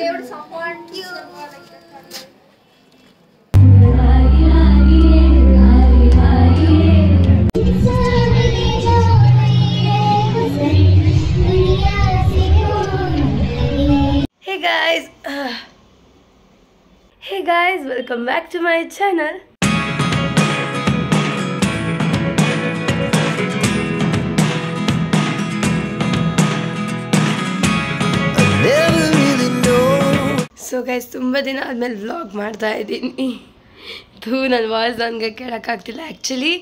Shaved someone. Hey guys, welcome back to my channel. So guys, ತುಂಬ ದಿನ ಆದಮೇಲೆ vlog ಮಾಡ್ತಾ ಇದ್ದೀನಿ. ನನ್ನ ವಾಯ್ಸ್ ನನಗೆ ಕೇಳೋಕ್ಕಾಗ್ತಿಲ್ಲ. ಆ್ಯಕ್ಚುಲಿ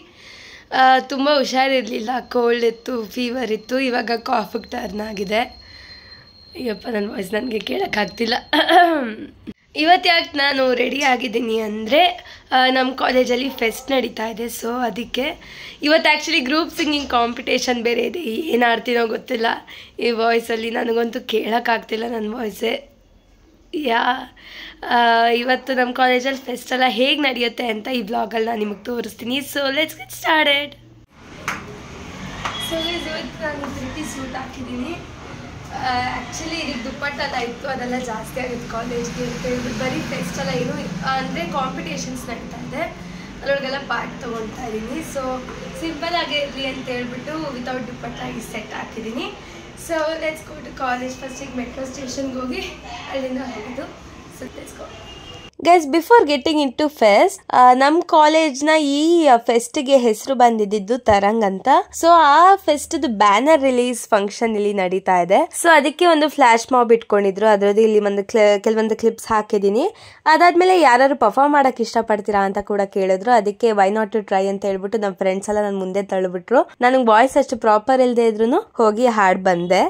ತುಂಬ ಹುಷಾರಿರಲಿಲ್ಲ, ಕೋಲ್ಡ್ ಇತ್ತು, ಫೀವರ್ ಇತ್ತು. ಇವಾಗ ಕಾಫಿಗೆ ಟರ್ನ್ ಆಗಿದೆ. ಅಯ್ಯಪ್ಪ, ನನ್ನ ವಾಯ್ಸ್ ನನಗೆ ಕೇಳೋಕ್ಕಾಗ್ತಿಲ್ಲ. ಇವತ್ತು ಯಾಕೆ ನಾನು ರೆಡಿ ಆಗಿದ್ದೀನಿ ಅಂದರೆ ನಮ್ಮ ಕಾಲೇಜಲ್ಲಿ ಫೆಸ್ಟ್ ನಡೀತಾ ಇದೆ. ಸೊ ಅದಕ್ಕೆ ಇವತ್ತು ಆ್ಯಕ್ಚುಲಿ ಗ್ರೂಪ್ ಸಿಂಗಿಂಗ್ ಕಾಂಪಿಟೇಷನ್ ಬೇರೆ ಇದೆ. ಏನು ಆಡ್ತೀನೋ ಗೊತ್ತಿಲ್ಲ. ಈ ವಾಯ್ಸಲ್ಲಿ ನನಗಂತೂ ಕೇಳೋಕ್ಕಾಗ್ತಿಲ್ಲ ನನ್ನ ವಾಯ್ಸೇ. ಇವತ್ತು ನಮ್ಮ ಕಾಲೇಜಲ್ಲಿ ಫೆಸ್ಟ್ ಎಲ್ಲ ಹೇಗೆ ನಡೆಯುತ್ತೆ ಅಂತ ಈ ಬ್ಲಾಗಲ್ಲಿ ನಾನು ನಿಮಗೆ ತೋರಿಸ್ತೀನಿ. So let's get started. So ಇವತ್ತು ನಾನು ಪ್ರೀತಿ ಸೂಟ್ ಹಾಕಿದ್ದೀನಿ. ಆ್ಯಕ್ಚುಲಿ ಇದಕ್ಕೆ ದುಪ್ಪಟ್ಟೆಲ್ಲ ಇತ್ತು, ಅದೆಲ್ಲ ಜಾಸ್ತಿ ಆಗಿತ್ತು ಕಾಲೇಜ್ಗೆ ಅಂತ ಹೇಳ್ಬಿಟ್ಟು. ಬರೀ ಫೆಸ್ಟ್ ಎಲ್ಲ ಏನು ಅಂದರೆ ಕಾಂಪಿಟೇಷನ್ಸ್ ನಡೀತಾ ಇದೆ, ಅದರೊಳಗೆಲ್ಲ ಪಾರ್ಟ್ ತೊಗೊಳ್ತಾ ಇದ್ದೀನಿ. ಸೊ ಸಿಂಪಲಾಗಿ ಇರಲಿ ಅಂತ ಹೇಳ್ಬಿಟ್ಟು ವಿತೌಟ್ ದುಪ್ಪಟ್ಟ ಈ ಸೆಟ್ ಹಾಕಿದ್ದೀನಿ. So let's go to college. ಫಸ್ಟಿಗೆ ಮೆಟ್ರೋ ಸ್ಟೇಷನ್ಗೆ ಹೋಗಿ ಅಲ್ಲಿಂದ ಹೋಗೋದು. So let's go. Guys, before getting in to fest, ನಮ್ಮ ಕಾಲೇಜ್ನ ಈ ಫೆಸ್ಟ್ಗೆ ಹೆಸರು ಬಂದಿದ್ದು ತರಂಗ್ ಅಂತ. ಸೊ ಆ ಫೆಸ್ಟ್ದು ಬ್ಯಾನರ್ ರಿಲೀಸ್ ಫಂಕ್ಷನ್ ಇಲ್ಲಿ ನಡೀತಾ ಇದೆ. ಸೊ ಅದಕ್ಕೆ ಒಂದು ಫ್ಲಾಶ್ ಮಾಬ್ ಇಟ್ಕೊಂಡಿದ್ರು. ಅದರದ್ದು ಇಲ್ಲಿ ಒಂದು ಕೆಲವೊಂದು ಕ್ಲಿಪ್ಸ್ ಹಾಕಿದ್ದೀನಿ. ಅದಾದ್ಮೇಲೆ ಯಾರು ಪರ್ಫಾರ್ಮ್ ಮಾಡಕ್ ಇಷ್ಟಪಡ್ತೀರಾ ಅಂತ ಕೂಡ ಕೇಳಿದ್ರು. ಅದಕ್ಕೆ ವೈ ನಾಟ್ ಟು ಟ್ರೈ ಅಂತ ಹೇಳ್ಬಿಟ್ಟು ನಮ್ಮ ಫ್ರೆಂಡ್ಸ್ ಎಲ್ಲ ನನ್ನ ಮುಂದೆ ತಳ್ಳಿಬಿಟ್ರು. ನನಗೆ ವಾಯ್ಸ್ ಅಷ್ಟು ಪ್ರಾಪರ್ ಇಲ್ಲದೆ ಇದ್ರು ಹೋಗಿ ಹಾಡ್ ಬಂದೆ.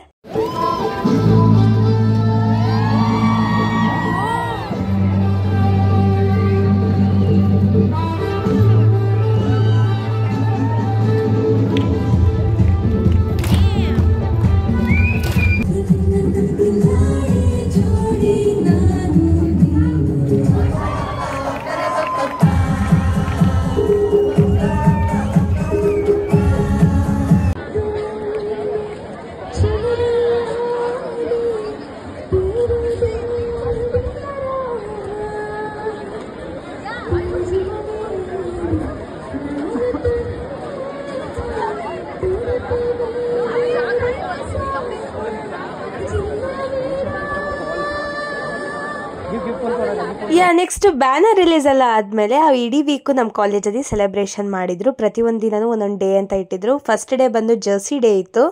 ನೆಕ್ಸ್ಟ್ ಬ್ಯಾನರ್ ರಿಲೀಸ್ ಎಲ್ಲ ಆದ್ಮೇಲೆ ಆ ಇಡೀ ವೀಕು ನಮ್ಮ ಕಾಲೇಜಲ್ಲಿ ಸೆಲೆಬ್ರೇಷನ್ ಮಾಡಿದ್ರು. ಪ್ರತಿಯೊಂದು ದಿನನೂ ಒಂದೊಂದು ಡೇ ಅಂತ ಇಟ್ಟಿದ್ರು. ಫಸ್ಟ್ ಡೇ ಬಂದು ಜರ್ಸಿ ಡೇ ಇತ್ತು.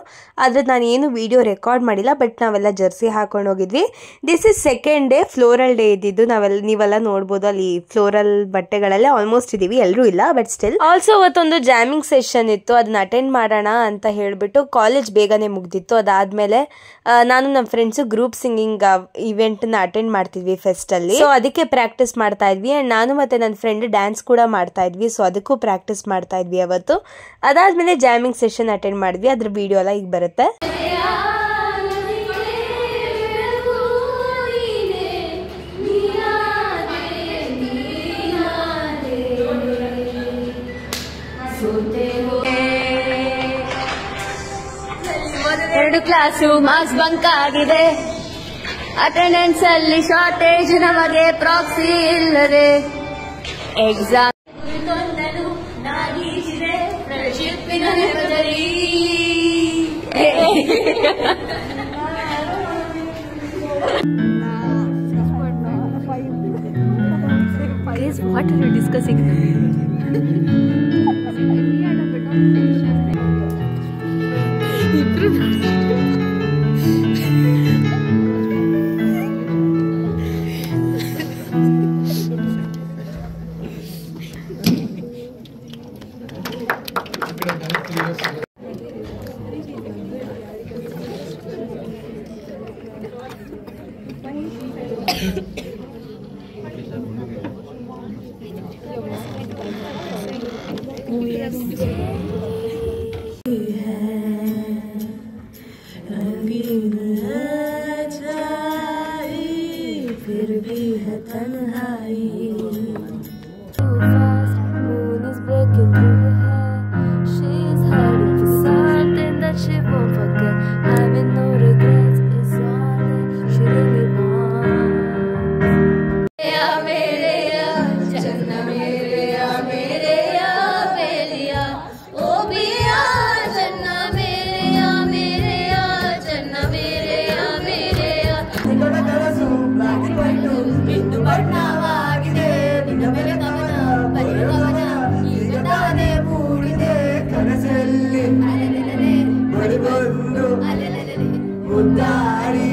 ಆದ್ರೆ ನಾನು ಏನು ವಿಡಿಯೋ ರೆಕಾರ್ಡ್ ಮಾಡಿಲ್ಲ, ಬಟ್ ನಾವೆಲ್ಲ ಜರ್ಸಿ ಹಾಕೊಂಡು ಹೋಗಿದ್ವಿ. This is second day, floral day ಇದ್ದಿದ್ದು. ನೀವೆಲ್ಲ ನೋಡ್ಬೋದು, ಅಲ್ಲಿ ಫ್ಲೋರಲ್ ಬಟ್ಟೆಗಳೆಲ್ಲ ಆಲ್ಮೋಸ್ಟ್ ಇದೀವಿ, ಎಲ್ಲರೂ ಇಲ್ಲ ಬಟ್ ಸ್ಟಿಲ್. ಆಲ್ಸೋ ಅವತ್ತೊಂದು ಜಾಮಿಂಗ್ ಸೆಷನ್ ಇತ್ತು, ಅದನ್ನ ಅಟೆಂಡ್ ಮಾಡೋಣ ಅಂತ ಹೇಳ್ಬಿಟ್ಟು ಕಾಲೇಜ್ ಬೇಗನೆ ಮುಗ್ದಿತ್ತು. ಅದಾದ್ಮೇಲೆ ನಾನು ನಮ್ಮ ಫ್ರೆಂಡ್ಸ್ ಗ್ರೂಪ್ ಸಿಂಗಿಂಗ್ ಇವೆಂಟ್ ನ ಅಟೆಂಡ್ ಮಾಡ್ತಿದ್ವಿ ಫೆಸ್ಟ್ ಅಲ್ಲಿ. ಸೊ ಅದಕ್ಕೆ ಪ್ರಾಕ್ಟೀಸ್ ಮಾಡ್ತಾ ಇದ್ವಿ. ಅಂಡ್ ನಾನು ಮತ್ತೆ ನನ್ನ ಫ್ರೆಂಡ್ ಡ್ಯಾನ್ಸ್ ಕೂಡ ಮಾಡ್ತಾ ಇದ್ವಿ. ಸೊ ಅದಕ್ಕೂ ಪ್ರಾಕ್ಟೀಸ್ ಮಾಡ್ತಾ ಇದ್ವಿ ಅವತ್ತು. ಅದಾದ್ಮೇಲೆ ಜಾಮಿಂಗ್ ಸೆಷನ್ ಅಟೆಂಡ್ ಮಾಡಿದ್ವಿ. ಅದ್ರ ವಿಡಿಯೋ ಎಲ್ಲ ಈಗ ಬರುತ್ತೆ. ಎರಡು ಕ್ಲಾಸು ಮಾರ್ಕ್ಸ್ ಬಂಕ್ ಆಗಿದೆ. ಅಟೆಂಡೆನ್ಸ್ ಅಲ್ಲಿ ಶಾರ್ಟೇಜ್, ನಮಗೆ ಪ್ರಾಕ್ಸಿ ಇಲ್ಲದೆ exam What are you discussing? फिर भी है तन्हाई. Moon is breaking through her. She's hiding for something that she won't forget. Having no regrets is all that she really wants. ಕನಸು black and white ಇಂದು ಬಣ್ಣವಾಗಿದೆ ನಿನ್ನ ಮೇಲೆ ಕವನ ಬರೆಯುವವನ ಈಗ ತಾನೇ ಮೂಡಿದೆ ಕನಸಲ್ಲಿ ಬಳಿ ಬಂದು ಮುದ್ದಾಡಿ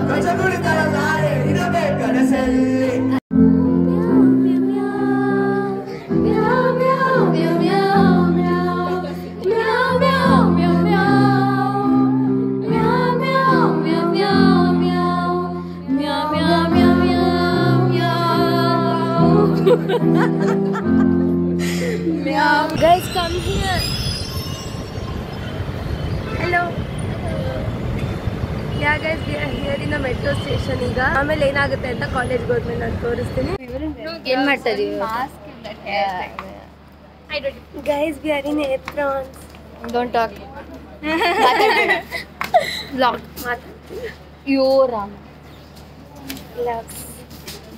ಕಸ ಕುಡಿತರ ನಾಳೆ ಇರಬೇಕು ಕನಸಲ್ಲಿ Guys, come here. Hello. Yeah, guys, we are here in a metro station. ಈಗ ಆಮೇಲೆ ಏನಾಗುತ್ತೆ ಅಂತ ಕಾಲೇಜ್ಗೆ ಹೋದ್ಮೇಲೆ ನಾನು ತೋರಿಸ್ತೀನಿ. ಏನ್ ಮಾಡ್ತಾ ಇದೀವಿ? Guys, we are in aprons. Don't talk. Vlog. Yo Ram. Loves.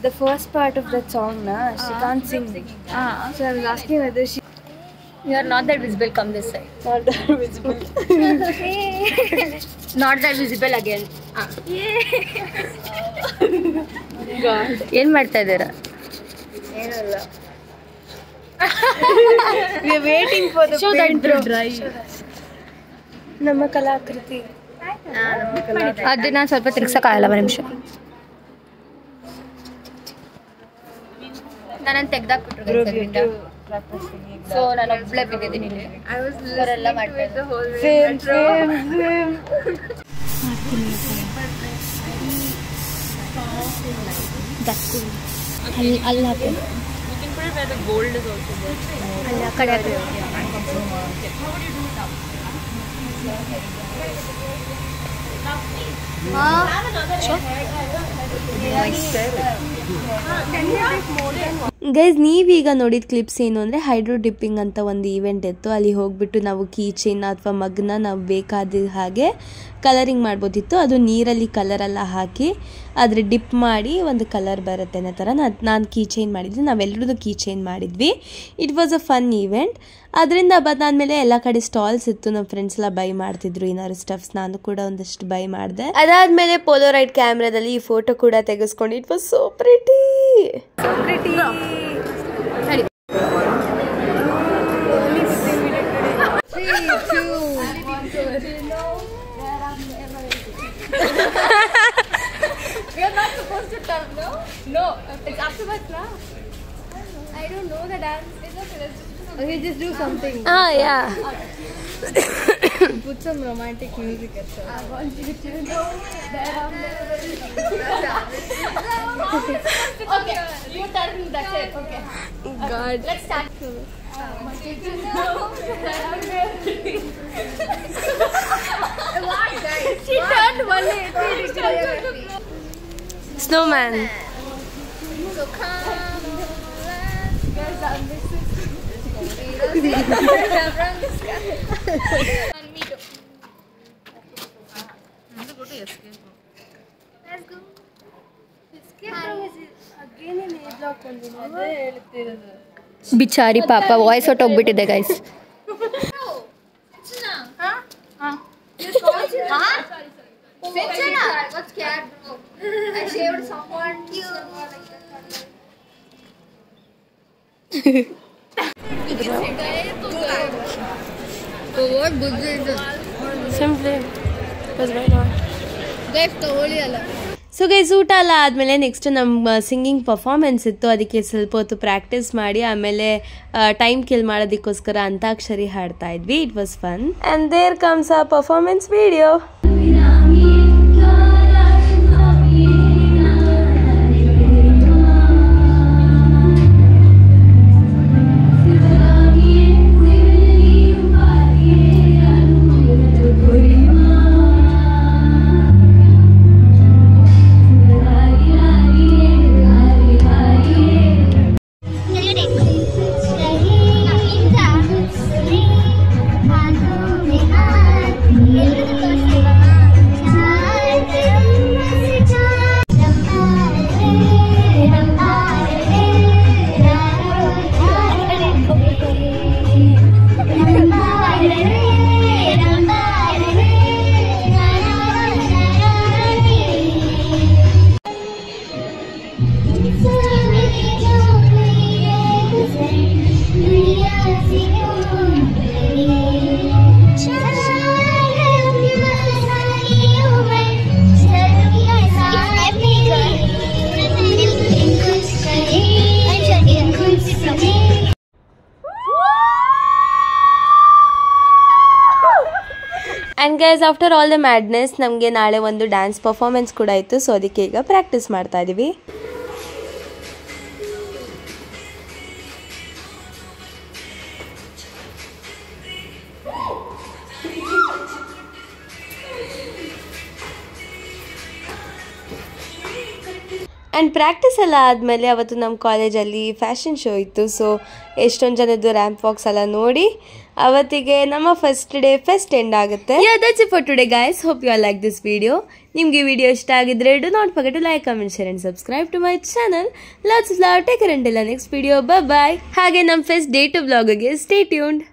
The first part of that song, na, she can't sing. So I was asking whether she. You are not that visible. Come this side. Not that visible. Not that visible again. God. ಏನ್ ಮಾಡ್ತಾ ಇದ್ದೀರಾ? ಏನಲ್ಲ. We are waiting for the paint to dry. ನಮ್ಮ ಕಲಾಕೃತಿ. ಅದನ್ನ ಸ್ವಲ್ಪ ತಿರ್ಗ್ಸಕ್ಕಾಗಲ್ಲ ಒಂದು ನಿಮಿಷ. ನಾನು ತೆಗ್ದಾಕ್ಬಿಟ್ರು ಸೊ ನಾನು ಒಬ್ಳೆ ಬಿದ್ದಿದ್ದೀನಿ ಇಲ್ಲಿ. ಅವರೆಲ್ಲ ಮಾಡ್ತಾರೆ ಅಲ್ಲ ಕಡೆ ಗೈಸ್ ನೀವೀಗ ನೋಡಿದ ಕ್ಲಿಪ್ಸ್ ಏನು ಅಂದರೆ ಹೈಡ್ರೋ ಡಿಪ್ಪಿಂಗ್ ಅಂತ ಒಂದು ಈವೆಂಟ್ ಇತ್ತು. ಅಲ್ಲಿ ಹೋಗ್ಬಿಟ್ಟು ನಾವು ಕೀ ಚೈನ್ ಅಥವಾ ಮಗ್ನ ನಾವು ಬೇಕಾದ ಹಾಗೆ ಕಲರಿಂಗ್ ಮಾಡ್ಬೋದಿತ್ತು. ಅದು ನೀರಲ್ಲಿ ಕಲರೆಲ್ಲ ಹಾಕಿ ಆದರೆ ಡಿಪ್ ಮಾಡಿ ಒಂದು ಕಲರ್ ಬರುತ್ತೆ ಅನ್ನೋ ಥರ ನಾನು ಕೀ ಚೈನ್ ಮಾಡಿದ್ವಿ. ನಾವೆಲ್ಲರದ್ದು ಕೀ ಚೈನ್ ಮಾಡಿದ್ವಿ. It was a fun event. ಅದರಿಂದ ಬದಾದ್ಮೇಲೆ ಎಲ್ಲ ಕಡೆ ಸ್ಟಾಲ್ಸ್ ಇತ್ತು. ನಮ್ಮ ಫ್ರೆಂಡ್ಸ್ ಎಲ್ಲ ಬೈ ಮಾಡ್ತಿದ್ರು ಏನಾದ್ರು ಸ್ಟಫ್ಸ್. ನಾನು ಕೂಡ ಒಂದಷ್ಟು ಬೈ ಮಾಡಿದೆ. ಅದಾದಮೇಲೆ ಪೋಲೋರೈಡ್ ಕ್ಯಾಮ್ರಾದಲ್ಲಿ ಈ ಫೋಟೋ ಕೂಡ ತೆಗೆಸ್ಕೊಂಡು it was so pretty. We are not supposed to turn, no? No, it's afterwards now. I don't know the dance. It's okay, let's just do something. Okay, just do something. yeah. Put some romantic music at first. I want you to know that I'm okay, you turn, that's it, okay. God. Let's start. I want you to know that I'm ready. What, guys? She turned 180 degrees. Snowman. So come, guys, I'm missing. ಬಿಚಾರಿ ಪಾಪ voice ಹೊಟ್ಟೋಗ್ಬಿಟ್ಟಿದೆ guys. So guys ಊಟ ಎಲ್ಲ ಆದಮೇಲೆ next ನಮ್ಮ singing performance ಇತ್ತು. ಅದಕ್ಕೆ ಸ್ವಲ್ಪ ಹೊತ್ತು practice ಮಾಡಿ ಆಮೇಲೆ ಟೈಮ್ ಕಿಲ್ ಮಾಡೋದಕ್ಕೋಸ್ಕರ ಅಂತಾಕ್ಷರಿ ಹಾಡ್ತಾ ಇದ್ವಿ. It was fun. And there comes a performance video. Yeah. Guys, after all the madness ನಮಗೆ ನಾಳೆ ಒಂದು ಡ್ಯಾನ್ಸ್ ಪರ್ಫಾರ್ಮೆನ್ಸ್ ಕೂಡ ಇತ್ತು. ಸೊ ಅದಕ್ಕೆ ಈಗ ಪ್ರಾಕ್ಟೀಸ್ ಮಾಡ್ತಾ ಇದ್ದೀವಿ. ಆ್ಯಂಡ್ ಪ್ರಾಕ್ಟೀಸ್ ಎಲ್ಲ ಆದಮೇಲೆ ಅವತ್ತು ನಮ್ಮ ಕಾಲೇಜಲ್ಲಿ ಫ್ಯಾಷನ್ ಶೋ ಇತ್ತು. ಸೊ ಎಷ್ಟೊಂದು ಜನದ್ದು ರ್ಯಾಂಪ್ ವಾಕ್ಸ್ ಎಲ್ಲ ನೋಡಿ ಅವತ್ತಿಗೆ ನಮ್ಮ ಫಸ್ಟ್ ಡೇ ಫೆಸ್ಟ್ ಎಂಡ್ ಆಗುತ್ತೆ. That's it for today guys. Hope you all like this video. ನಿಮಗೆ ವಿಡಿಯೋ ಇಷ್ಟ ಆಗಿದ್ರೆ do not forget to like, comment, share and subscribe to my channel. Lots of love. Take care until next video. Bye. ಹಾಗೆ ನಮ್ಮ fest day two ವ್ಲಾಗ್ಗೆ stay tuned.